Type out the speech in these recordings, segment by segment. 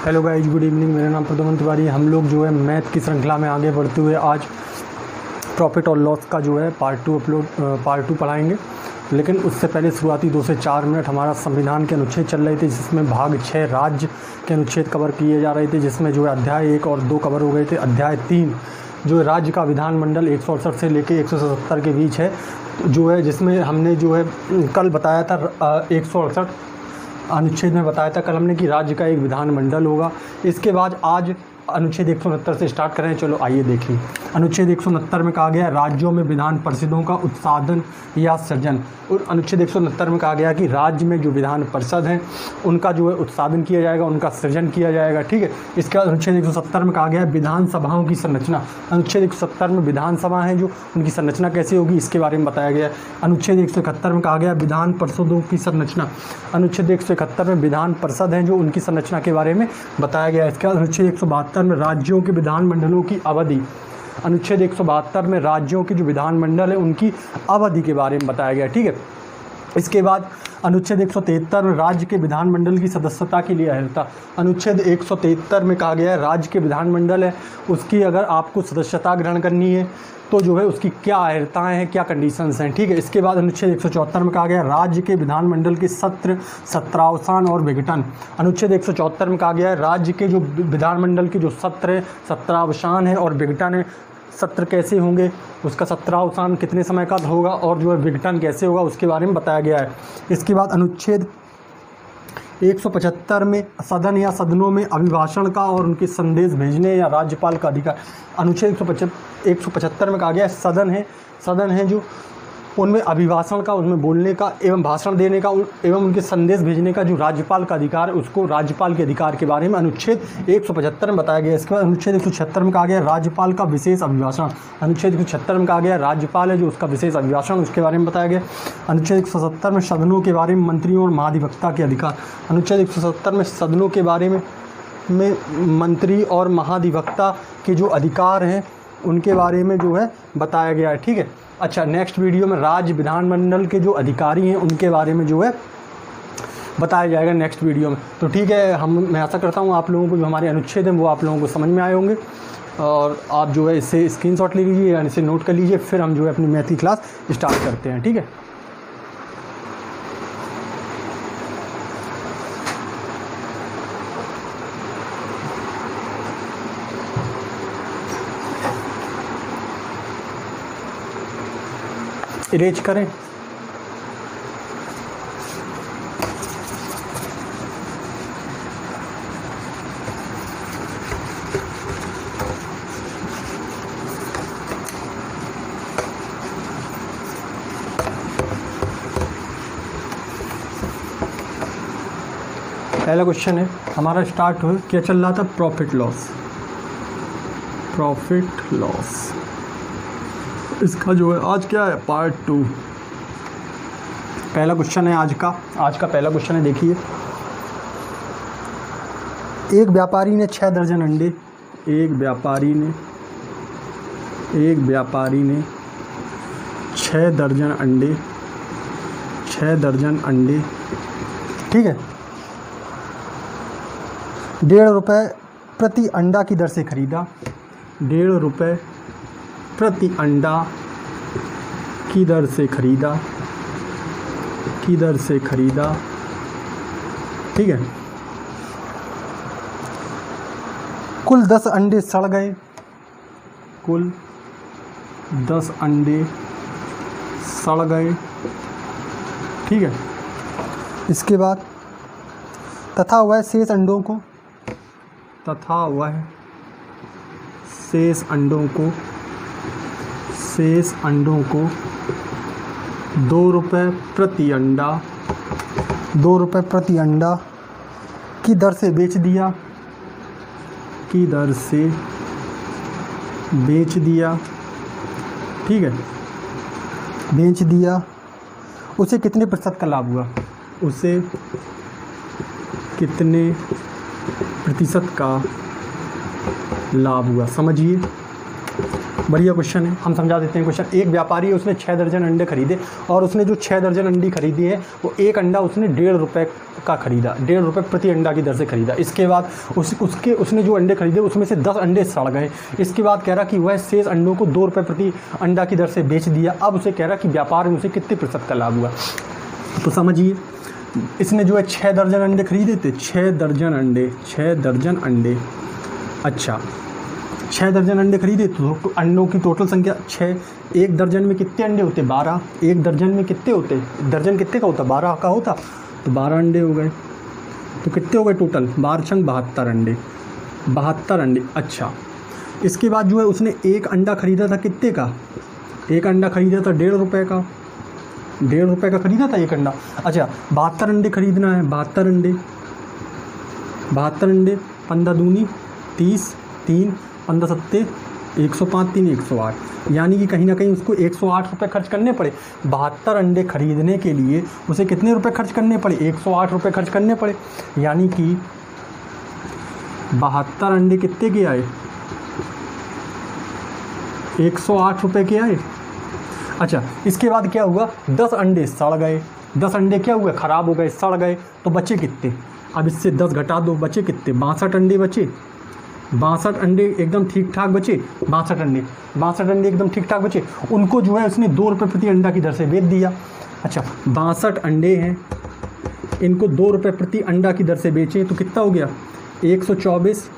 Hello guys, good evening. मेरा नाम प्रद्युमन तिवारी। हम लोग जो है मैथ की श्रृंखला में आगे बढ़ते हुए आज प्रॉफिट और लॉस का जो है पार्ट 2 पढ़ाएंगे। लेकिन उससे पहले शुरुआती 2 से 4 मिनट हमारा संविधान के अनुच्छेद चल रहे थे, जिसमें भाग 6 राज्य के अनुच्छेद कवर किए जा रहे थे, जिसमें जो है अध्याय 1 और 2 कवर हो गए थे। अध्याय 3 जो राज्य का विधानमंडल 168 से लेके 177 के बीच है, जो है जिसमें हमने जो है कल बताया था 168 अनुच्छेद में बताया था कल हमने कि राज्य का एक विधानमंडल होगा। इसके बाद आज अनुच्छेद 169 से स्टार्ट करें। चलो आइए देखिए। अनुच्छेद 169 में कहा गया राज्यों में विधान परिषदों का उत्साधन या सृजन। और अनुच्छेद 169 में कहा गया कि राज्य में जो विधान परिषद हैं उनका जो है उत्साधन किया जाएगा, उनका सृजन किया जाएगा। ठीक है। इसके बाद अनुच्छेद 170 में कहा गया विधानसभाओं की संरचना। अनुच्छेद 170 में विधानसभा हैं जो उनकी संरचना कैसे होगी इसके बारे में बताया गया है। अनुच्छेद 171 में कहा गया विधान परिषदों की संरचना। अनुच्छेद 171 में विधान परिषद हैं जो उनकी संरचना के बारे में बताया गया है। इसके बाद अनुच्छेद 172 में राज्यों के विधानमंडलों की अवधि। अनुच्छेद 172 में राज्यों के जो विधानमंडल है उनकी अवधि के बारे में बताया गया। ठीक है। इसके बाद अनुच्छेद 173 में राज्य के विधानमंडल की सदस्यता के लिए अर्हता। अनुच्छेद 173 में कहा गया है राज्य के विधानमंडल है उसकी अगर आपको सदस्यता ग्रहण करनी है तो जो है उसकी क्या अर्हताएँ हैं, क्या कंडीशंस हैं। ठीक है। इसके बाद अनुच्छेद 174 में कहा गया राज्य के विधानमंडल के सत्र, सत्रावसान और विघटन। अनुच्छेद 174 में कहा गया है राज्य के जो विधानमंडल के जो सत्र है, सत्रावसान है और विघटन है। सत्र कैसे होंगे, उसका सत्रावसान कितने समय का होगा और जो है विघटन कैसे होगा उसके बारे में बताया गया है। इसके बाद अनुच्छेद 175 में सदन या सदनों में अभिभाषण का और उनके संदेश भेजने या राज्यपाल का अधिकार। अनुच्छेद 175 में कहा गया सदन है जो उनमें अभिभाषण का, उनमें बोलने का एवं भाषण देने का एवं उनके संदेश भेजने का जो राज्यपाल का अधिकार है उसको राज्यपाल के अधिकार के बारे में अनुच्छेद 175 में बताया गया। इसके बाद अनुच्छेद 176 में कहा गया राज्यपाल का विशेष अभिभाषण। अनुच्छेद 176 में कहा गया राज्यपाल है जो उसका विशेष अभिभाषण उसके बारे में बताया गया। अनुच्छेद 170 में सदनों के बारे में मंत्रियों और महाधिवक्ता के अधिकार। अनुच्छेद 170 में सदनों के बारे में मंत्री और महाधिवक्ता के जो अधिकार हैं उनके बारे में जो है बताया गया है। ठीक है। अच्छा, नेक्स्ट वीडियो में राज्य विधानमंडल के जो अधिकारी हैं उनके बारे में जो है बताया जाएगा नेक्स्ट वीडियो में। तो ठीक है, मैं आशा करता हूँ आप लोगों को जो हमारे अनुच्छेद हैं वो आप लोगों को समझ में आए होंगे और आप जो है इससे स्क्रीनशॉट ले लीजिए या इसे नोट कर लीजिए। फिर हम जो है अपनी मैथ की क्लास स्टार्ट करते हैं। ठीक है। इरेज करें। पहला क्वेश्चन है हमारा स्टार्ट हो क्या चल रहा था, प्रॉफिट लॉस। इसका जो है आज क्या है, पार्ट 2। पहला क्वेश्चन है आज का पहला क्वेश्चन है। देखिए, एक व्यापारी ने 6 दर्जन अंडे, एक व्यापारी ने 6 दर्जन अंडे, ठीक है, 1.5 रुपये प्रति अंडा की दर से खरीदा। 1.5 रुपये प्रति अंडा की दर से खरीदा। ठीक है। कुल 10 अंडे सड़ गए। ठीक है। इसके बाद तथा वह शेष अंडों को 2 रुपये प्रति अंडा की दर से बेच दिया। ठीक है। बेच दिया। उसे कितने प्रतिशत का लाभ हुआ? उसे कितने प्रतिशत का लाभ हुआ? समझिए। बढ़िया क्वेश्चन है, हम समझा देते हैं क्वेश्चन। एक व्यापारी है, उसने 6 दर्जन अंडे खरीदे और उसने जो 6 दर्जन अंडी खरीदी है वो एक अंडा उसने 1.5 रुपये का खरीदा, 1.5 रुपये प्रति अंडा की दर से खरीदा। इसके बाद उसने जो अंडे खरीदे उसमें से 10 अंडे सड़ गए। इसके बाद कह रहा कि वह शेष अंडों को 2 रुपये प्रति अंडा की दर से बेच दिया। अब उसे कह रहा कि व्यापार में उसे कितने प्रतिशत का लाभ हुआ। तो समझिए, इसने जो है 6 दर्जन अंडे खरीदे थे, 6 दर्जन अंडे। अच्छा, 6 दर्जन अंडे खरीदे तो अंडों की टोटल संख्या 6। एक दर्जन में कितने अंडे होते? 12। एक दर्जन में कितने होते? दर्जन कितने का होता? 12 का होता, तो 12 अंडे हो गए। तो कितने हो गए टोटल? 12 छंग 72 अंडे, 72 अंडे। अच्छा, इसके बाद जो है उसने एक अंडा खरीदा था कितने का? एक अंडा खरीदा था 1.5 रुपये का, 1.5 रुपये का खरीदा था एक अंडा। अच्छा, 72 अंडे खरीदना है, 72 अंडे 15 दूनी 30, 3 15 सत्ते 105, 3 108, यानी कि कहीं ना कहीं उसको 108 रुपये खर्च करने पड़े। 72 अंडे खरीदने के लिए उसे कितने रुपए खर्च करने पड़े? 108 रुपये खर्च करने पड़े, यानी कि 72 अंडे कितने के आए? 108 रुपये के आए। अच्छा, इसके बाद क्या हुआ? 10 अंडे सड़ गए। 10 अंडे क्या हुए? ख़राब हो गए, सड़ गए। तो बचे कितने? अब इससे 10 घटा दो, बचे कितने? 62 अंडे बचे। 62 अंडे एकदम ठीक ठाक बचे। 62 अंडे एकदम ठीक ठाक बचे। उनको जो है उसने 2 रुपये प्रति अंडा की दर से बेच दिया। अच्छा, 62 अंडे हैं, इनको 2 रुपये प्रति अंडा की दर से बेचें तो कितना हो गया? 124,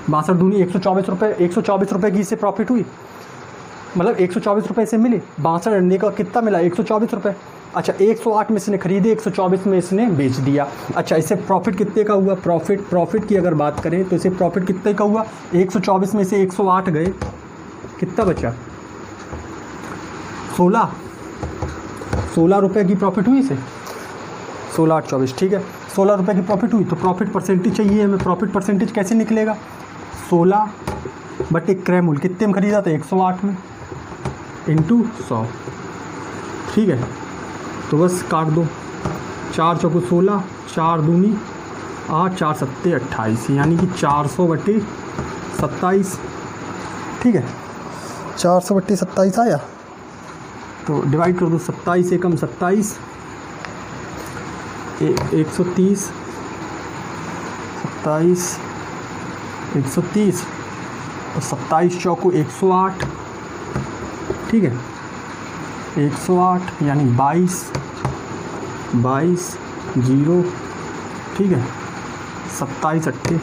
62 दूनी 124 रुपये। 124 रुपये की इससे प्रॉफिट हुई, मतलब 124 रुपये से मिले। 62 अंडे का कितना मिला? 124 रुपये। अच्छा, 108 में इसने खरीदे, 124 में इसने बेच दिया। अच्छा, इससे प्रॉफिट कितने का हुआ? प्रॉफिट की अगर बात करें तो इसे प्रॉफिट कितने का हुआ? 124 में से 108 गए, कितना बचा? 16 रुपये की प्रॉफिट हुई इसे। 16 8 24, ठीक है, 16 रुपये की प्रॉफिट हुई। तो प्रॉफिट परसेंटेज चाहिए हमें। प्रॉफिट परसेंटेज कैसे निकलेगा? 16 बटे क्रय मूल्य, कितने में खरीदा था? 108 में, इंटू 100, ठीक है। तो बस काट दो, 4 चौको 16, 4 दूनी 8, 4 सत्ते 28, यानी कि 400 बटे 27, ठीक है। 400 बटे 27 आया, तो डिवाइड कर दो। 27 एकम 27, 130, 27 130 और 27 चौको 108, ठीक है। 108 यानी 22 0, ठीक है। 27 अट्ठे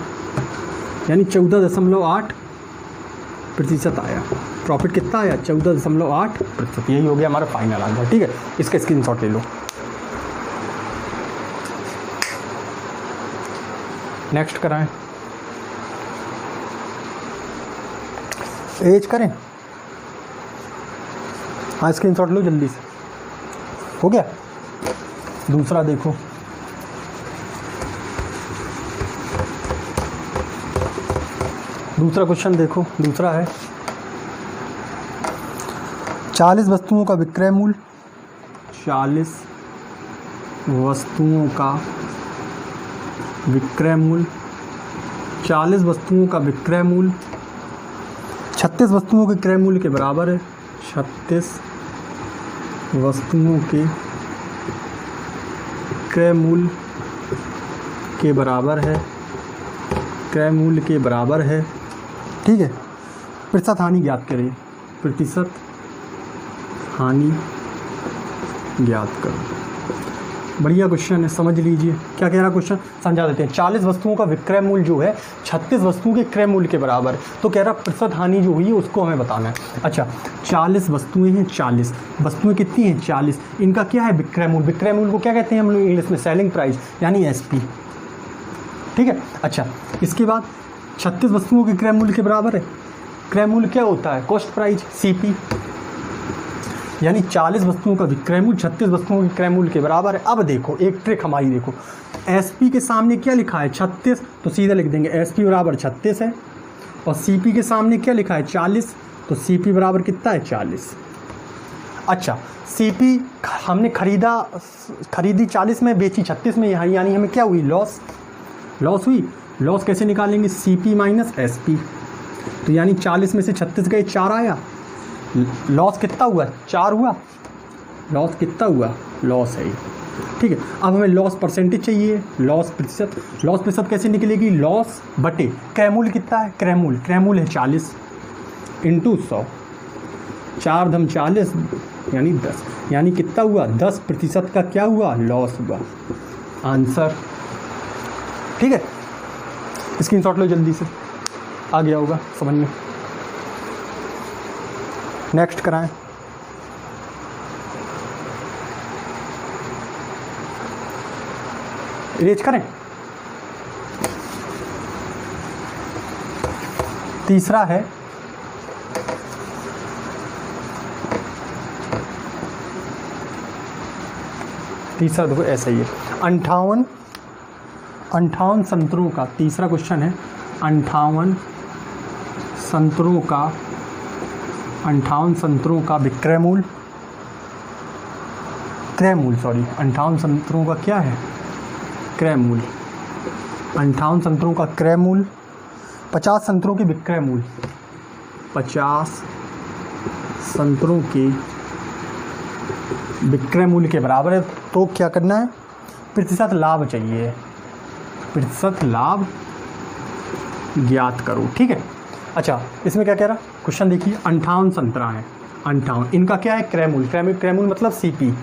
यानी 14.8% आया। प्रॉफिट कितना आया? 14.8%। यही हो गया हमारा फाइनल आंसर, ठीक है। इसका स्क्रीनशॉट ले लो। नेक्स्ट कराएं, एज करें। हाँ, स्क्रीनशॉट लो जल्दी से, हो गया। दूसरा देखो, दूसरा क्वेश्चन देखो। दूसरा है 40 वस्तुओं का विक्रय मूल्य, 40 वस्तुओं का विक्रय मूल्य, 40 वस्तुओं का विक्रय मूल्य 36 वस्तुओं के क्रय मूल्य के बराबर है। 36 वस्तुओं के क्रय मूल्य के बराबर है, क्रय मूल्य के बराबर है, ठीक है। प्रतिशत हानि ज्ञात करें, प्रतिशत हानि ज्ञात करो। बढ़िया क्वेश्चन है, समझ लीजिए क्या कह रहा क्वेश्चन, समझा देते हैं। 40 वस्तुओं का विक्रय मूल्य जो है 36 वस्तुओं के क्रय मूल्य के बराबर है। तो कह रहा प्रतिशत हानि जो हुई है उसको हमें बताना है। अच्छा, 40 वस्तुएं हैं, 40 वस्तुएं कितनी हैं? 40। इनका क्या है? विक्रय मूल्य। विक्रय मूल्य को क्या कहते हैं हम लोग इंग्लिश में? सेलिंग प्राइस, यानी एसपी, ठीक है। अच्छा, इसके बाद 36 वस्तुओं के क्रय मूल्य के बराबर है। क्रय मूल्य क्या होता है? कॉस्ट प्राइस, सीपी, यानी 40 वस्तुओं का विक्रय मूल्य 36 वस्तुओं के क्रय मूल्य के बराबर है। अब देखो एक ट्रिक हमारी, देखो एसपी के सामने क्या लिखा है? 36, तो सीधा लिख देंगे एसपी बराबर 36 है। और सीपी के सामने क्या लिखा है? 40, तो सीपी बराबर कितना है? 40। अच्छा, सीपी हमने खरीदी 40 में, बेची 36 में, यहाँ यानी हमें क्या हुई? लॉस हुई। लॉस कैसे निकालेंगे? सीपी माइनस एसपी, तो यानी 40 में से 36 गए, 4 आया। लॉस कितना हुआ? 4 हुआ। लॉस कितना हुआ? लॉस है ये, ठीक है। अब हमें लॉस परसेंटेज चाहिए, लॉस प्रतिशत। लॉस प्रतिशत कैसे निकलेगी? लॉस बटे क्रयमूल कितना है? क्रयमूल है 40 इंटू 100, 4 धम 40 यानी 10, यानी कितना हुआ? 10% का क्या हुआ? लॉस हुआ। आंसर, ठीक है। स्क्रीनशॉट लो जल्दी से, आ गया होगा समझ में। नेक्स्ट कराएं। इरेज करें। तीसरा है देखो ऐसा ही है, 58 संतरों का, तीसरा क्वेश्चन है 58 संतरों का विक्रय मूल, 58 संतरों का क्या है? क्रय मूल। 58 संतरों का क्रय मूल 50 संतरों के विक्रय मूल, 50 संतरों के विक्रय मूल्य के बराबर है। तो क्या करना है? प्रतिशत लाभ चाहिए, प्रतिशत लाभ ज्ञात करो, ठीक है। अच्छा, इसमें क्या कह रहा क्वेश्चन देखिए, 58 संतरा है, 58, इनका क्या है? क्रय मूल मतलब सीपी।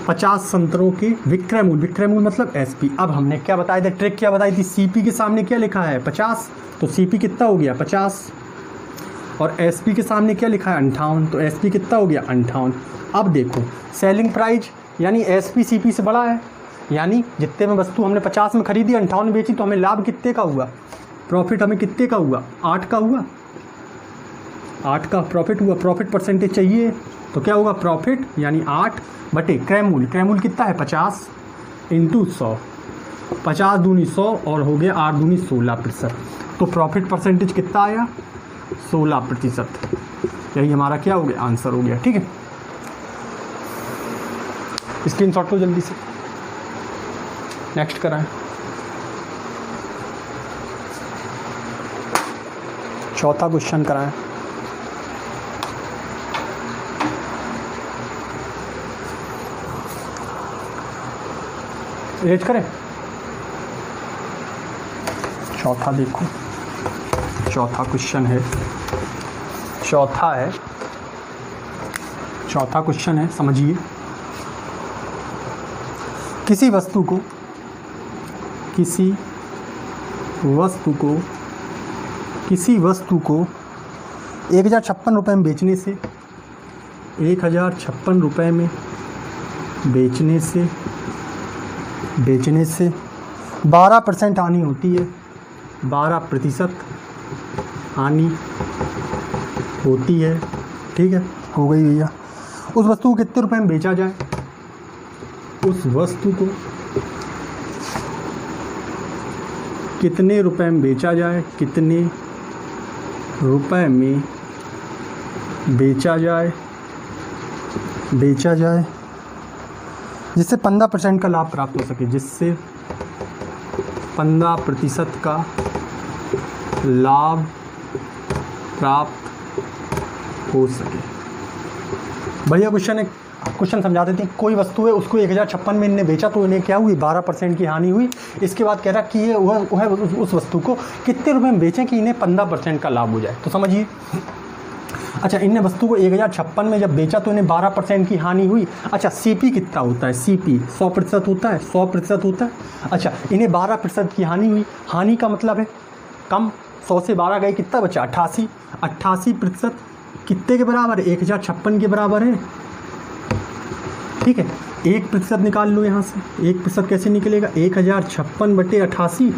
50 संतरों के विक्रय मूल मतलब एसपी। अब हमने क्या बताया था, ट्रिक क्या बताई थी? सीपी के सामने क्या लिखा है? 50, तो सीपी कितना हो गया? 50, और एसपी के सामने क्या लिखा है? 58, तो एसपी कितना हो गया? 58। अब देखो सेलिंग प्राइस यानी एसपी सीपी से बड़ा है, यानी जितने में वस्तु हमने 50 में खरीदी 58 में बेची, तो हमें लाभ कितने का हुआ? प्रॉफिट हमें कितने का हुआ? 8 का हुआ, 8 का प्रॉफिट हुआ। प्रॉफिट परसेंटेज चाहिए, तो क्या होगा? प्रॉफिट यानी 8 बटे क्रय मूल कितना है? 50 इंटू 100, 50 दूनी 100 और हो गया 8 दूनी 16%। तो प्रॉफिट परसेंटेज कितना आया? 16%। यही हमारा क्या हो गया? आंसर हो गया, ठीक है। स्क्रीनशॉट लो जल्दी से, नेक्स्ट कराएं। चौथा क्वेश्चन कराएं। रेज करें। चौथा देखो, चौथा क्वेश्चन है, चौथा क्वेश्चन है, समझिए। किसी वस्तु को 1056 रुपये में बेचने से 1056 रुपये में बेचने से 12% हानि होती है, 12% हानि होती है, ठीक है, हो गई भैया। उस वस्तु को कितने रुपए में बेचा जाए? उस वस्तु को कितने रुपए में बेचा जाए? कितने रुपए में बेचा जाए जिससे 15% का लाभ प्राप्त हो सके, जिससे 15% का लाभ प्राप्त हो सके। बढ़िया क्वेश्चन है, क्वेश्चन समझा देते हैं। कोई वस्तु है, उसको 1056 में इन्हें बेचा, तो इन्हें क्या हुई? 12% की हानि हुई। इसके बाद कह रहा कि ये वह उस वस्तु को कितने रुपए में बेचें कि इन्हें 15% का लाभ हो जाए। तो समझिए, अच्छा, इन्हें वस्तु को 1056 में जब बेचा तो इन्हें 12% की हानि हुई। अच्छा, सीपी कितना होता है? सीपी 100% होता है, 100% होता है। अच्छा, इन्हें 12% की हानि हुई। हानि का मतलब है कम, 100 से 12 गए, कितना बचा? 88। 88% कितने के बराबर है? 1056 के बराबर है, ठीक है। 1% निकाल लो यहाँ से। 1% कैसे निकलेगा? 1056 बटे 88।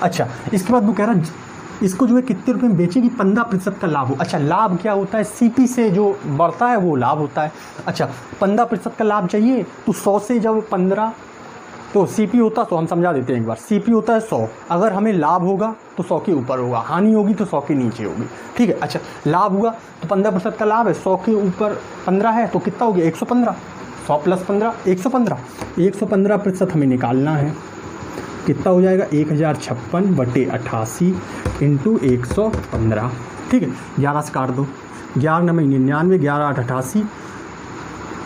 अच्छा, इसके बाद वो कह रहा इसको जो है कितने रुपए में बेचेगी? 15% का लाभ हो। अच्छा, लाभ क्या होता है? सीपी से जो बढ़ता है वो लाभ होता है। अच्छा, 15% का लाभ चाहिए, तो 100 से जब 15, तो सीपी होता, तो हम समझा देते हैं एक बार। सीपी होता है 100, अगर हमें लाभ होगा तो 100 के ऊपर होगा, हानि होगी तो 100 के नीचे होगी, ठीक है। अच्छा, लाभ हुआ तो 15% का लाभ है, 100 के ऊपर 15 है, तो कितना हो गया? 115। 100 + 15 115। 115% हमें निकालना है। कितना हो जाएगा 1056/88 इंटू 115। ठीक है, 11 से काट दो, 11 9 99, 11 8 88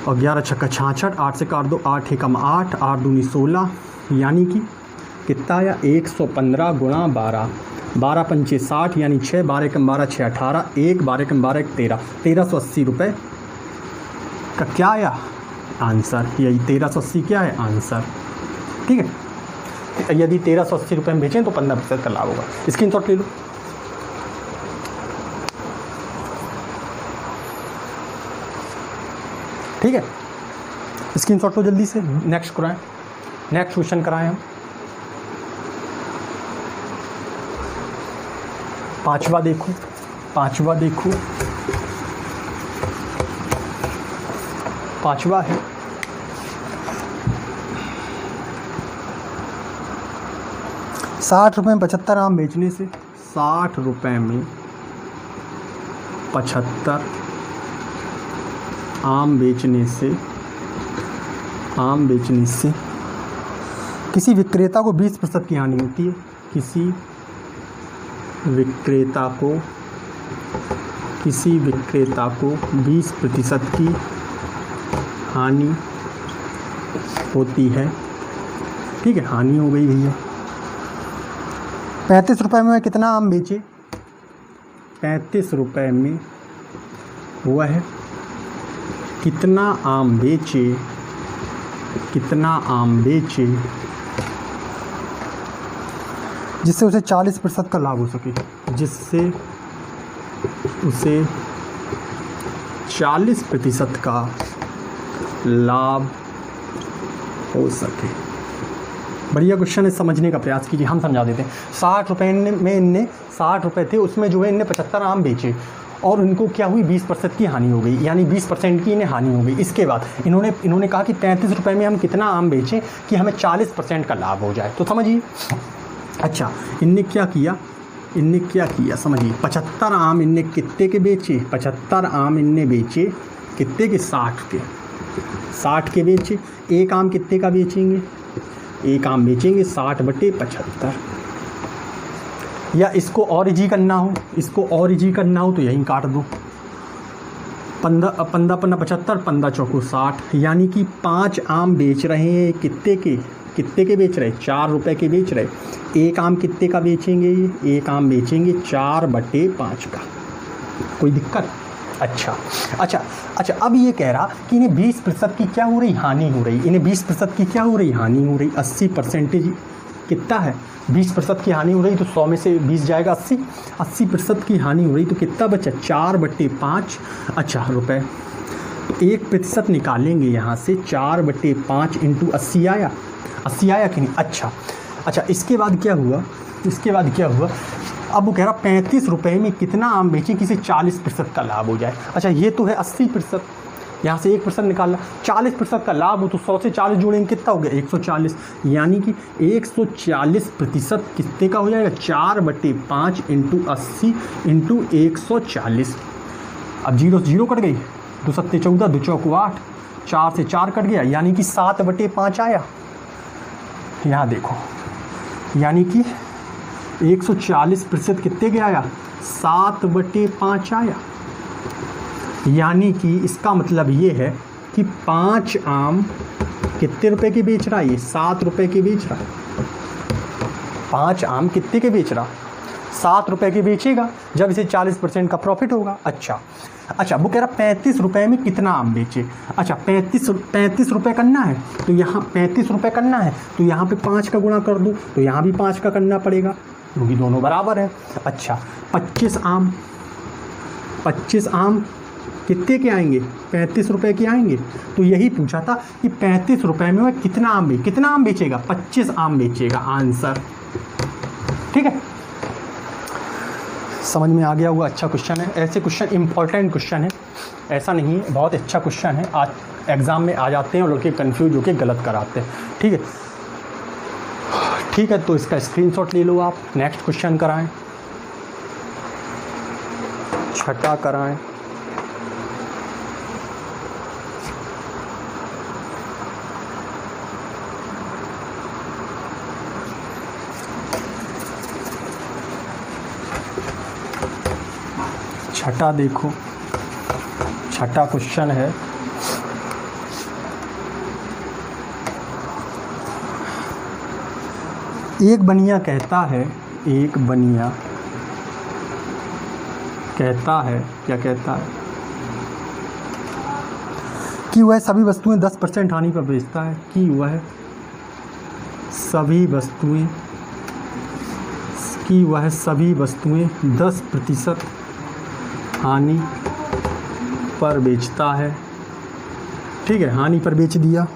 और 11 छक्का 66, 8 से काट दो, 8 एकम 8, 8 दूनी 16, यानी कि कितना आया 115 गुणा 12, 12 पंचे 60 यानी 6, 12 एकम 12 6 18, 1 12 एकम 12 1 13, 1380 रुपये का क्या आया आंसर। यही 1380 क्या है आंसर। ठीक है, यदि 1380 रुपये में बेचें तो 15% का लाभ होगा। स्क्रीनशॉट ले लो। ठीक है, स्क्रीनशॉट लो जल्दी से। नेक्स्ट कराएं, नेक्स्ट क्वेश्चन कराएं हम। पांचवा देखो, पांचवा देखो, पांचवा है 60 रुपये में 75 आम बेचने से, 60 रुपये में 75 आम बेचने से, आम बेचने से किसी विक्रेता को 20% की हानि होती है। किसी विक्रेता को, किसी विक्रेता को 20% की हानि होती है। ठीक है, हानि हो गई भैया। 35 रुपये में कितना आम बेचे, 35 रुपये में वह कितना आम बेचे, कितना आम बेचे जिससे उसे 40% का लाभ हो सके, जिससे उसे 40% का लाभ हो सके। बढ़िया क्वेश्चन है, समझने का प्रयास कीजिए, हम समझा देते हैं। 60 रुपये में इनने 60 रुपये थे, उसमें जो है इनने 75 आम बेचे और इनको क्या हुई 20% की हानि हो गई, यानी 20% की इन्हें हानि हो गई। इसके बाद इन्होंने कहा कि 35 रुपये में हम कितना आम बेचें कि हमें 40% का लाभ हो जाए। तो समझिए, अच्छा इनने क्या किया, इनने क्या किया समझिए। 75 आम इनने कितने के बेचे, 75 आम इनने बेचे कितने के, 60 के, 60 के बेचे। एक आम कितने का बेचेंगे, एक आम बेचेंगे 60/75। या इसको और इजी करना हो, इसको और इजी करना हो तो यहीं काट दो, 15 15 15 75, 15 चौको 60, यानी कि 5 आम बेच रहे हैं। कितने के, कितने के बेच रहे, 4 रुपये के बेच रहे। एक आम कितने का बेचेंगे, एक आम बेचेंगे 4/5 का। कोई दिक्कत? अच्छा अच्छा अच्छा, अब ये कह रहा कि इन्हें 20% की क्या हो रही, हानि हो रही। इन्हें 20% की क्या हो रही, हानि हो रही। 80% कितना है, 20% की हानि हो रही, तो 100 में से 20 जाएगा 80, 80% की हानि हो रही, तो कितना बचा 4/5। अच्छा रुपये, 1% निकालेंगे यहाँ से, 4/5 इंटू 80 आया, 80 आया कि नहीं। अच्छा अच्छा, इसके बाद क्या हुआ, इसके बाद क्या हुआ, अब वो कह रहा 35 रुपये में कितना आम बेचे कि इसे 40% का लाभ हो जाए। अच्छा ये तो है 80%, यहाँ से 1% निकाला, 40% का लाभ हो तो 100 से 40 जोड़ेंगे कितना हो गया 140, यानी कि 140% कितने का हो जाएगा 4/5 इंटू 80 इंटू 140। अब 0 से 0 कट गई, 2 सत्ते 14, 2 चौको 8, 4 से 4 कट गया, यानी कि 7/5 आया। यहाँ देखो, यानी कि 140% कितने के आया 7/5 आया। यानी कि इसका मतलब ये है कि 5 आम कितने रुपए के बेच रहा है, ये 7 रुपये के बेच रहा है। 5 आम कितने के बेच रहा, 7 रुपये के बेचेगा जब इसे 40% का प्रॉफिट होगा। अच्छा अच्छा, वो कह रहा 35 रुपये में कितना आम बेचे। अच्छा 35 रुपये करना है, तो यहाँ 35 रुपये करना है, तो यहाँ पे 5 का गुणा कर दूँ, तो यहाँ भी 5 का करना पड़ेगा क्योंकि दोनों बराबर है। अच्छा 25 आम कितने के आएंगे, 35 रुपये के आएंगे। तो यही पूछा था कि 35 रुपये में वह कितना आम बेचेगा, 25 आम बेचेगा, आंसर। ठीक है, समझ में आ गया होगा। अच्छा क्वेश्चन है, ऐसे क्वेश्चन इंपॉर्टेंट क्वेश्चन है, ऐसा नहीं है, बहुत अच्छा क्वेश्चन है। आज एग्ज़ाम में आ जाते हैं और लड़के कंफ्यूज होकर गलत कराते हैं। ठीक है ठीक है, तो इसका स्क्रीनशॉट ले लो आप। नेक्स्ट क्वेश्चन कराएं, छठा कराएं। छठा देखो, छठा क्वेश्चन है, एक बनिया कहता है, एक बनिया कहता है, क्या कहता है कि वह सभी वस्तुएं 10% हानि पर बेचता है, कि वह सभी वस्तुएं 10% हानि पर बेचता है। ठीक है, हानि पर बेच दिया।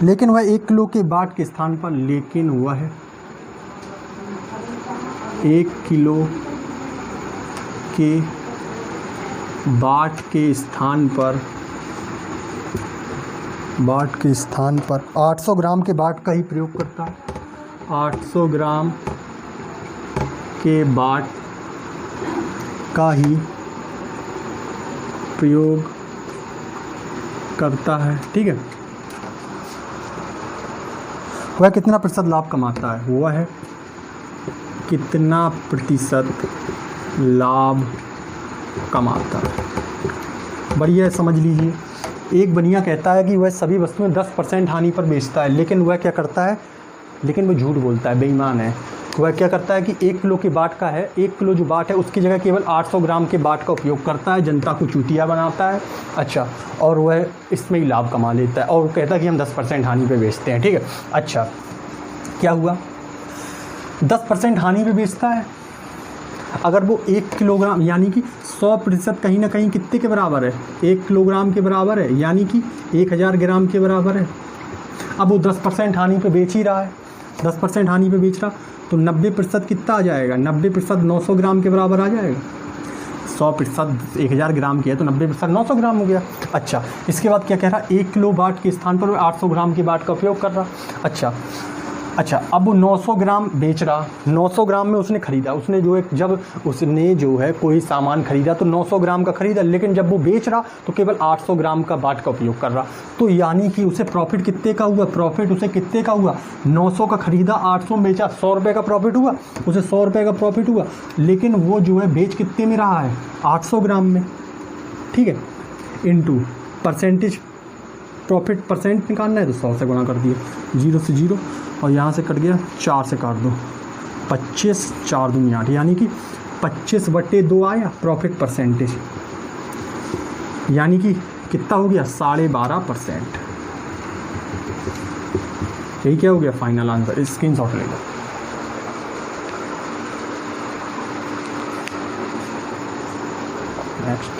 लेकिन वह 1 किलो के बाट के स्थान पर, लेकिन वह 1 किलो के बाट के स्थान पर 800 ग्राम के बाट का ही प्रयोग करता है। 800 ग्राम के बाट का ही प्रयोग करता है। ठीक है, वह कितना प्रतिशत लाभ कमाता है, वह कितना प्रतिशत लाभ कमाता है। बढ़िया, समझ लीजिए। एक बनिया कहता है कि वह सभी वस्तुएं 10% हानि पर बेचता है, लेकिन वह क्या करता है, लेकिन वह झूठ बोलता है, बेईमान है। वह क्या करता है कि 1 किलो के बाट का है, 1 किलो जो बाट है उसकी जगह केवल 800 ग्राम के बाट का उपयोग करता है, जनता को चूतिया बनाता है। अच्छा, और वह इसमें ही लाभ कमा लेता है और कहता है कि हम 10% हानि पे बेचते हैं। ठीक है, अच्छा क्या हुआ, 10% हानि पे बेचता है। अगर वो 1 किलोग्राम यानी कि 100% कहीं ना कहीं कितने के बराबर है, 1 किलोग्राम के बराबर है, यानी कि 1000 ग्राम के बराबर है। अब वो 10% हानि पे बेच ही रहा है, 10% हानि पे बेच रहा, तो 90% कितना आ जाएगा, 90% 900 ग्राम के बराबर आ जाएगा। 100% 1000 ग्राम की है तो 90% 900 ग्राम हो गया। अच्छा, इसके बाद क्या कह रहा, 1 किलो बाट के स्थान पर 800 ग्राम के बाट का उपयोग कर रहा। अच्छा, अब वो 900 ग्राम बेच रहा, 900 ग्राम में उसने ख़रीदा, उसने जो है कोई सामान ख़रीदा तो 900 ग्राम का ख़रीदा, लेकिन जब वो बेच रहा तो केवल 800 ग्राम का बाट का उपयोग कर रहा। तो यानी कि उसे प्रॉफिट कितने का हुआ, प्रॉफिट उसे कितने का हुआ, 900 का ख़रीदा, 800 में बेचा, 100 रुपये का प्रॉफिट हुआ, उसे 100 रुपये का प्रॉफिट हुआ। लेकिन वो जो है बेच कितने में रहा है, 800 ग्राम में। ठीक है, इनटू परसेंटेज, प्रॉफिट परसेंट निकालना है तो 100 से गुणा कर दिया, 0 से 0 और यहाँ से कट गया, 4 से काट दो, 25, 4 दूनी 8, यानी कि 25/2 आया प्रॉफिट परसेंटेज, यानी कि कितना हो गया, 12.5%। यही क्या हो गया फाइनल आंसर, स्क्रीनशॉट ले लो। नेक्स्ट,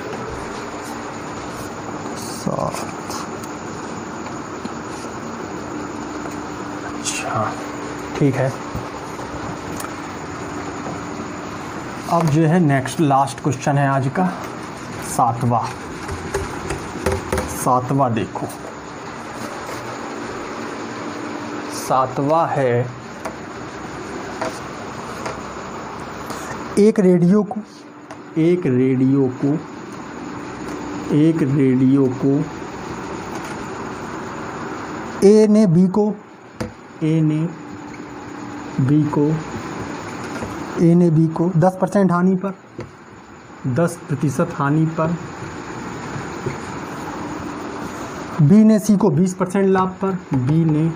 अच्छा ठीक है। अब जो है नेक्स्ट लास्ट क्वेश्चन है आज का, सातवां देखो, सातवां है, एक रेडियो को ए ने बी को 10% हानि पर, 10% हानि पर, बी ने सी को 20% लाभ पर, बी ने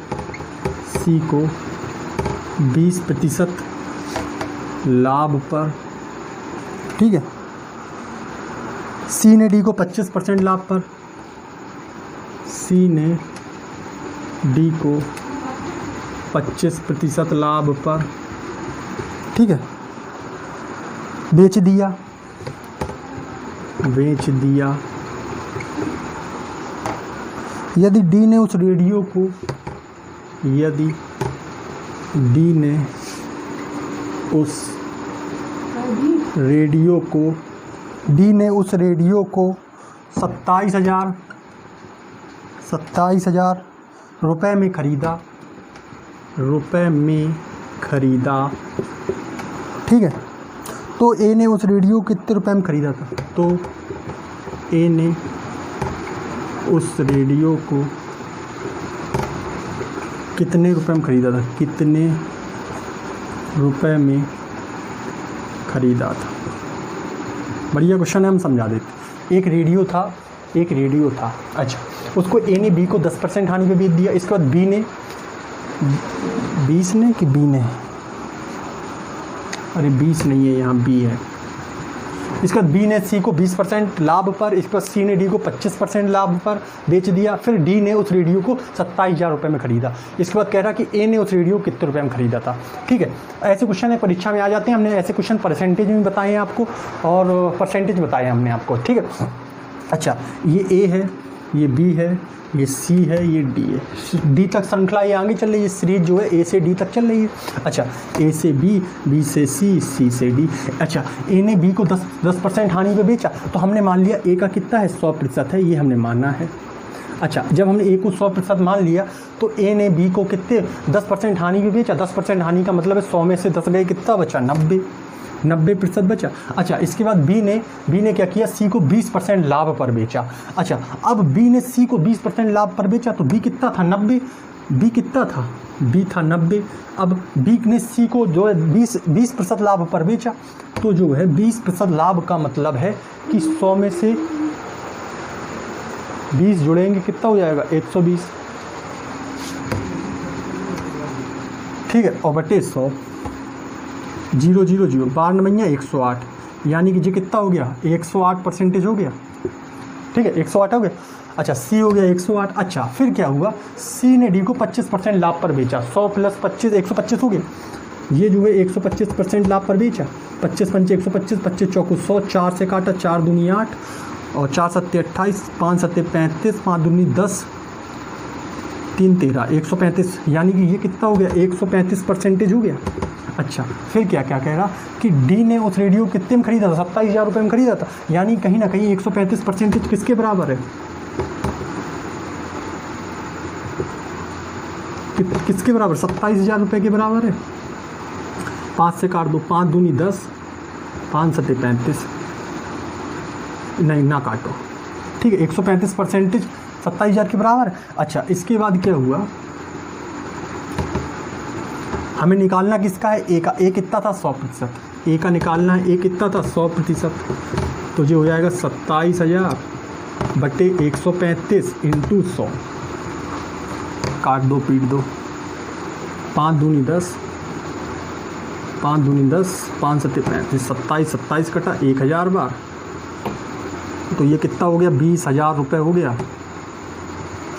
सी को 20% लाभ पर, ठीक है। सी ने डी को 25% लाभ पर, सी ने डी को 25% लाभ पर, ठीक है, बेच दिया। यदि डी ने उस रेडियो को, डी ने उस रेडियो को 27,000 रुपये में ख़रीदा, ठीक है। तो ए ने उस रेडियो को कितने रुपए में ख़रीदा था, तो ए ने उस रेडियो को कितने रुपए में ख़रीदा था, कितने रुपए में ख़रीदा था, बढ़िया क्वेश्चन है, हम समझा देते। एक रेडियो था, अच्छा, उसको ए ने बी को 10% हानि पे बेच दिया। इसके बाद बी ने 20 ने कि बी ने, अरे 20 नहीं है यहाँ, बी है। इसके बाद बी ने सी को 20% लाभ पर, इसके बाद सी ने डी को 25% लाभ पर बेच दिया। फिर डी ने उस रेडियो को 27,000 रुपये में खरीदा। इसके बाद कह रहा कि ए ने उस रेडियो को कितने रुपये में खरीदा था। ठीक है, ऐसे क्वेश्चन है परीक्षा में आ जाते हैं। हमने ऐसे क्वेश्चन परसेंटेज में बताए हैं आपको, और परसेंटेज बताए हैं हमने आपको। ठीक है, अच्छा, ये ए है, ये बी है, ये सी है, ये डी है। डी तक श्रृंखला ये आगे चल रही है, सीरीज जो है ए से डी तक चल रही है। अच्छा, ए से बी, बी से सी, सी से डी। अच्छा, ए ने बी को 10% हानि पे बेचा, तो हमने मान लिया ए का कितना है, 100% है, ये हमने माना है। अच्छा, जब हमने ए को 100% मान लिया तो ए ने बी को कितने 10% हानि पे बेचा। 10% हानि का मतलब है 100 में से 10 गए, कितना बचा, 90% बचा। अच्छा, इसके बाद बी ने क्या किया, सी को 20% लाभ पर बेचा। अच्छा, अब बी ने सी को 20% लाभ पर बेचा, तो बी कितना था, 90। बी कितना था, बी था 90। अब बी ने सी को जो है 20% लाभ पर बेचा, तो जो है 20% लाभ का मतलब है कि 100 में से 20 जुड़ेंगे, कितना हो जाएगा, 120। ठीक है, और बटे 100, 0 0 0, 12 नवैया 108, यानी कि ये कितना हो गया, 108% हो गया। ठीक है, 108 हो गया। अच्छा, सी हो गया 108। अच्छा, फिर क्या हुआ, सी ने डी को 25% लाभ पर बेचा। 100 + 25 125 हो गया। ये जो है 125% लाभ पर बेचा। 25 पंचे 125, 25 चौको 100, 4 से काटा, 4 दूनी 8, और 4 सत्ते 28, 5 सत्ते 35, 5 दूनी 10, 3 13, 135, यानी कि ये कितना हो गया, 135% हो गया। अच्छा, फिर क्या कह रहा कि डी ने उस रेडियो कितने में खरीदा था, 27,000 रुपये में खरीदा था, यानी कहीं ना कहीं 135% किसके बराबर है, किसके बराबर, 27,000 रुपये के बराबर है। 5 से काट दो, 5 दूनी 10, 5 सत्ते 35, नहीं ना काटो। ठीक है, 135% 27,000 के बराबर है। अच्छा, इसके बाद क्या हुआ, हमें निकालना किसका है, ए का। ए कितना था, 100%। ए का निकालना है, ए कितना था, 100%। तो ये हो जाएगा 27,000 बटे 135 इंटू 100, काट दो, पीट दो, 5 दूनी 10, 5 दूनी 10, 5 सत्ते 35, 27 कटा 1000 बार, तो ये कितना हो गया, 20,000 रुपये हो गया।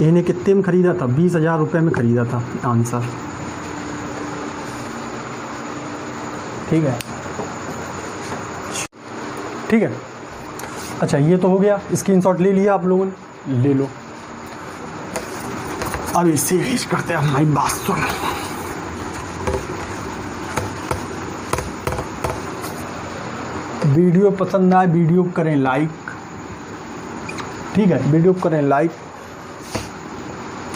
ए ने कितने में ख़रीदा था, 20,000 रुपये में ख़रीदा था, आंसर। ठीक है, ठीक है। अच्छा, ये तो हो गया, स्क्रीनशॉट ले लिया आप लोगों ने, ले लो। अब इसे भेज करते हैं, हमारी बात सुन। वीडियो पसंद आए, वीडियो करें लाइक। ठीक है, वीडियो करें लाइक।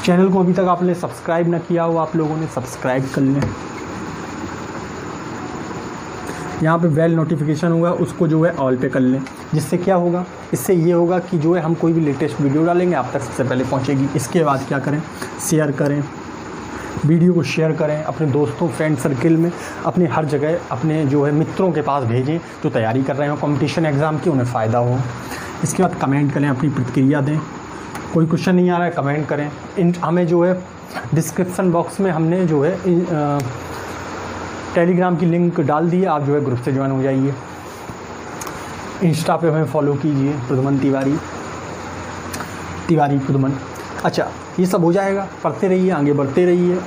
चैनल को अभी तक आपने सब्सक्राइब ना किया हो, आप लोगों ने सब्सक्राइब कर लें। यहाँ पे बेल नोटिफिकेशन होगा, उसको जो है ऑल पे कर लें। जिससे क्या होगा, इससे ये होगा कि जो है हम कोई भी लेटेस्ट वीडियो डालेंगे आप तक सबसे पहले पहुँचेगी। इसके बाद क्या करें, शेयर करें, वीडियो को शेयर करें अपने दोस्तों, फ्रेंड सर्किल में, अपने हर जगह, अपने जो है मित्रों के पास भेजें जो तैयारी कर रहे हो कंपटीशन एग्ज़ाम की, उन्हें फ़ायदा हो। इसके बाद कमेंट करें, अपनी प्रतिक्रिया दें। कोई क्वेश्चन नहीं आ रहा है, कमेंट करें। हमें जो है डिस्क्रिप्शन बॉक्स में हमने जो है टेलीग्राम की लिंक डाल दी है, आप जो है ग्रुप से ज्वाइन हो जाइए। इंस्टा पे हमें फॉलो कीजिए, प्रदुमन तिवारी प्रदुमन। अच्छा, ये सब हो जाएगा, पढ़ते रहिए, आगे बढ़ते रहिए।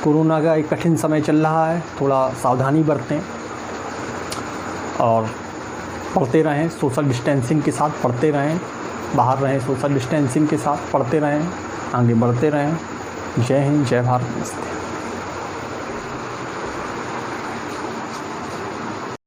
कोरोना का एक कठिन समय चल रहा है, थोड़ा सावधानी बरतें और पढ़ते रहें, सोशल डिस्टेंसिंग के साथ पढ़ते रहें, बाहर रहें, सोशल डिस्टेंसिंग के साथ पढ़ते रहें, आगे बढ़ते रहें। जय हिंद, जय भारत, नमस्ते।